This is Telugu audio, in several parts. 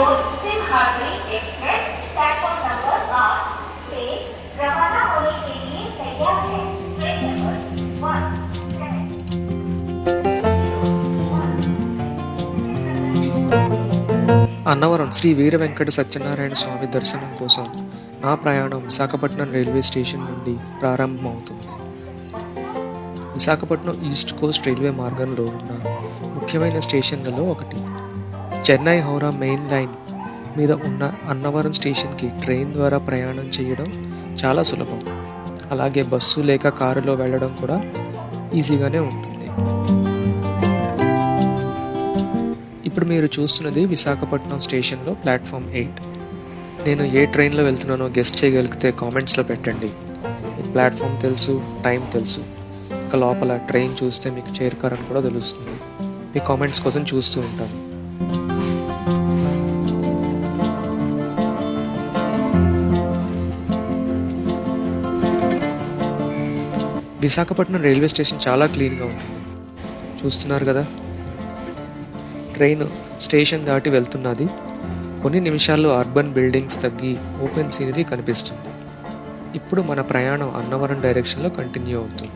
Lord Simhadri express platform number 8 से रवाना होने के लिए तैयार है। ट्रेन नंबर 1 అన్నవరం శ్రీ వీర వెంకట సత్యనారాయణ స్వామి దర్శనం కోసం నా ప్రయాణం విశాఖపట్నం రైల్వే స్టేషన్ నుండి ప్రారంభమవుతుంది. విశాఖపట్నం ఈస్ట్ కోస్ట్ రైల్వే మార్గంలో ఉన్న ముఖ్యమైన స్టేషన్లలో ఒకటి. చెన్నై హౌరా మెయిన్ లైన్ మీద ఉన్న అన్నవరం స్టేషన్కి ట్రైన్ ద్వారా ప్రయాణం చేయడం చాలా సులభం. అలాగే బస్సు లేక కారులో వెళ్ళడం కూడా ఈజీగానే ఉంటుంది. ఇప్పుడు మీరు చూస్తున్నది విశాఖపట్నం స్టేషన్లో ప్లాట్ఫామ్ 8. నేను ఏ ట్రైన్లో వెళ్తున్నానో గెస్ట్ చేయగలిగితే కామెంట్స్లో పెట్టండి. మీకు ప్లాట్ఫామ్ తెలుసు, టైం తెలుసు. ఇక లోపల ట్రైన్ చూస్తే మీకు చేరుకారని కూడా తెలుస్తుంది. మీ కామెంట్స్ కోసం చూస్తూ ఉంటాను. విశాఖపట్నం రైల్వే స్టేషన్ చాలా క్లీన్గా ఉంటుంది. చూస్తున్నారు కదా, ట్రైన్ స్టేషన్ దాటి వెళ్తున్నది. కొన్ని నిమిషాల్లో అర్బన్ బిల్డింగ్స్ తగ్గి ఓపెన్ సీనరీ కనిపిస్తుంది. ఇప్పుడు మన ప్రయాణం అన్నవరం డైరెక్షన్లో కంటిన్యూ అవుతుంది.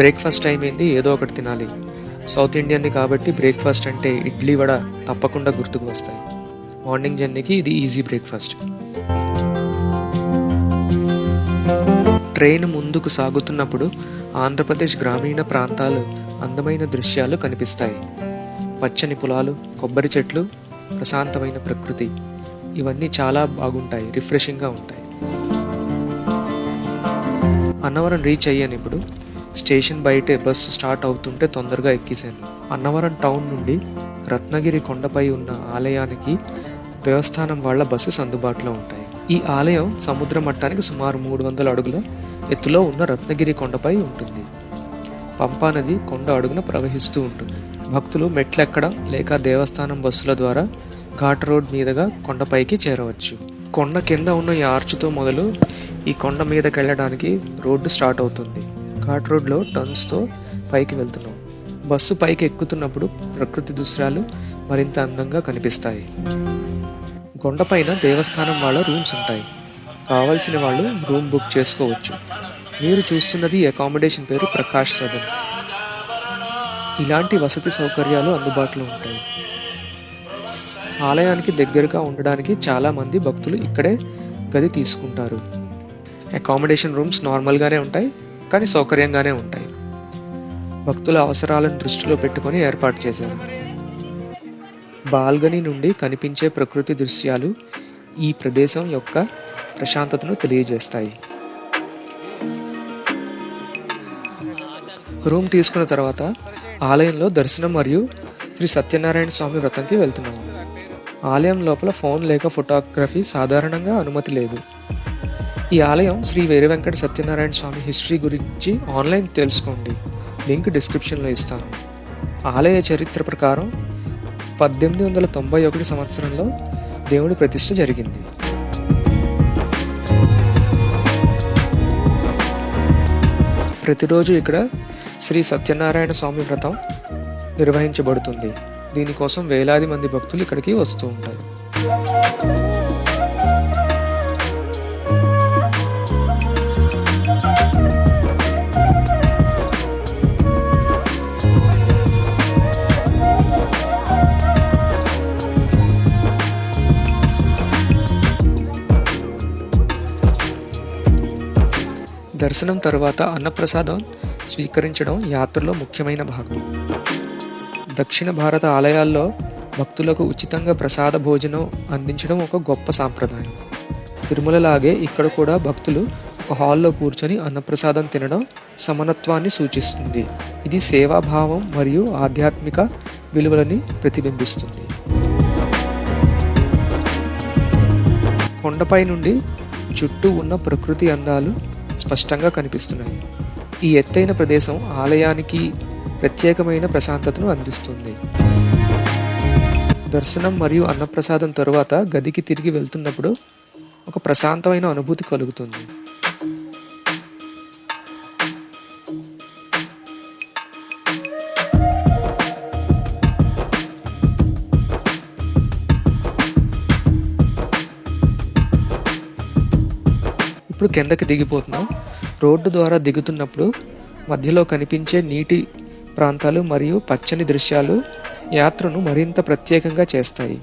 బ్రేక్ఫాస్ట్ టైం ఏంది, ఏదో ఒకటి తినాలి. సౌత్ ఇండియన్ది కాబట్టి బ్రేక్ఫాస్ట్ అంటే ఇడ్లీ వడ తప్పకుండా గుర్తుకు వస్తాయి. మార్నింగ్ జర్నీకి ఇది ఈజీ బ్రేక్ఫాస్ట్. ట్రైన్ ముందుకు సాగుతున్నప్పుడు ఆంధ్రప్రదేశ్ గ్రామీణ ప్రాంతాలు అందమైన దృశ్యాలు కనిపిస్తాయి. పచ్చని పొలాలు, కొబ్బరి చెట్లు, ప్రశాంతమైన ప్రకృతి, ఇవన్నీ చాలా బాగుంటాయి, రిఫ్రెషింగ్గా ఉంటాయి. అన్నవరం రీచ్ అయ్యాను. ఇప్పుడు స్టేషన్ బయటే బస్సు స్టార్ట్ అవుతుంటే తొందరగా ఎక్కేశాను. అన్నవరం టౌన్ నుండి రత్నగిరి కొండపై ఉన్న ఆలయానికి దేవస్థానం వాళ్ళ బస్సెస్ అందుబాటులో ఉంటాయి. ఈ ఆలయం సముద్ర మట్టానికి సుమారు 300 అడుగుల ఎత్తులో ఉన్న రత్నగిరి కొండపై ఉంటుంది. పంపా నది కొండ అడుగున ప్రవహిస్తూ ఉంటుంది. భక్తులు మెట్లెక్కడం లేక దేవస్థానం బస్సుల ద్వారా ఘాట్ రోడ్ మీదుగా కొండపైకి చేరవచ్చు. కొండ కింద ఉన్న ఈ ఆర్చుతో మొదలు ఈ కొండ మీదకి వెళ్ళడానికి రోడ్డు స్టార్ట్ అవుతుంది. ఘాట్ రోడ్లో టర్న్స్తో పైకి వెళ్తున్నాం. బస్సు పైకి ఎక్కుతున్నప్పుడు ప్రకృతి దృశ్యాలు మరింత అందంగా కనిపిస్తాయి. కొండపైన దేవస్థానం వాళ్ళ రూమ్స్ ఉంటాయి. కావాల్సిన వాళ్ళు రూమ్ బుక్ చేసుకోవచ్చు. మీరు చూస్తున్నది అకామిడేషన్ పేరు ప్రకాష్ సదన్. ఇలాంటి వసతి సౌకర్యాలు అందుబాటులో ఉంటాయి. ఆలయానికి దగ్గరగా ఉండడానికి చాలా మంది భక్తులు ఇక్కడే గది తీసుకుంటారు. అకామిడేషన్ రూమ్స్ నార్మల్గానే ఉంటాయి, కానీ సౌకర్యంగానే ఉంటాయి. భక్తుల అవసరాలను దృష్టిలో పెట్టుకొని ఏర్పాటు చేశారు. బాల్కనీ నుండి కనిపించే ప్రకృతి దృశ్యాలు ఈ ప్రదేశం యొక్క ప్రశాంతతను తెలియజేస్తాయి. రూమ్ తీసుకున్న తర్వాత ఆలయంలో దర్శనం మరియు శ్రీ సత్యనారాయణ స్వామి వ్రతంకి వెళ్తున్నాము. ఆలయం లోపల ఫోన్ లేక ఫోటోగ్రఫీ సాధారణంగా అనుమతి లేదు. ఈ ఆలయం శ్రీ వీర వెంకట సత్యనారాయణ స్వామి హిస్టరీ గురించి ఆన్లైన్ తెలుసుకోండి. లింక్ డిస్క్రిప్షన్లో ఇస్తాను. ఆలయ చరిత్ర ప్రకారం 1891 సంవత్సరంలో దేవుడి ప్రతిష్ఠ జరిగింది. ప్రతిరోజు ఇక్కడ శ్రీ సత్యనారాయణ స్వామి వ్రతం నిర్వహించబడుతుంది. దీనికోసం వేలాది మంది భక్తులు ఇక్కడికి వస్తూ ఉంటారు. దర్శనం తర్వాత అన్నప్రసాదం స్వీకరించడం యాత్రలో ముఖ్యమైన భాగం. దక్షిణ భారత ఆలయాల్లో భక్తులకు ఉచితంగా ప్రసాద భోజనం అందించడం ఒక గొప్ప సాంప్రదాయం. తిరుమలలాగే ఇక్కడ కూడా భక్తులు ఒక హాల్లో కూర్చొని అన్నప్రసాదం తినడం సమానత్వాన్ని సూచిస్తుంది. ఇది సేవాభావం మరియు ఆధ్యాత్మిక విలువలని ప్రతిబింబిస్తుంది. కొండపై నుండి చుట్టూ ఉన్న ప్రకృతి అందాలు స్పష్టంగా కనిపిస్తున్నాయి. ఈ ఎత్తైన ప్రదేశం ఆలయానికి ప్రత్యేకమైన ప్రశాంతతను అందిస్తుంది. దర్శనం మరియు అన్నప్రసాదం తరువాత గదికి తిరిగి వెళ్తున్నప్పుడు ఒక ప్రశాంతమైన అనుభూతి కలుగుతుంది. ఇప్పుడు కిందకి దిగిపోతున్నాం. రోడ్డు ద్వారా దిగుతున్నప్పుడు మధ్యలో కనిపించే నీటి ప్రాంతాలు మరియు పచ్చని దృశ్యాలు యాత్రను మరింత ప్రత్యేకంగా చేస్తాయి.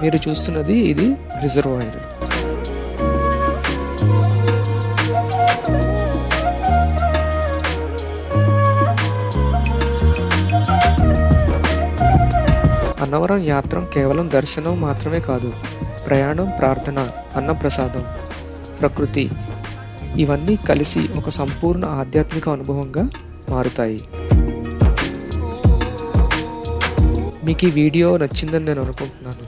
మీరు చూస్తున్నది ఇది రిజర్వాయర్. అన్నవరం యాత్ర కేవలం దర్శనం మాత్రమే కాదు, ప్రయాణం, ప్రార్థన, అన్నప్రసాదం, ప్రకృతి ఇవన్నీ కలిసి ఒక సంపూర్ణ ఆధ్యాత్మిక అనుభవంగా మారుతాయి. మీకు ఈ వీడియో నచ్చిందని నేను అనుకుంటున్నాను.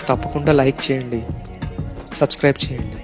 తప్పకుండా లైక్ చేయండి, సబ్స్క్రైబ్ చేయండి.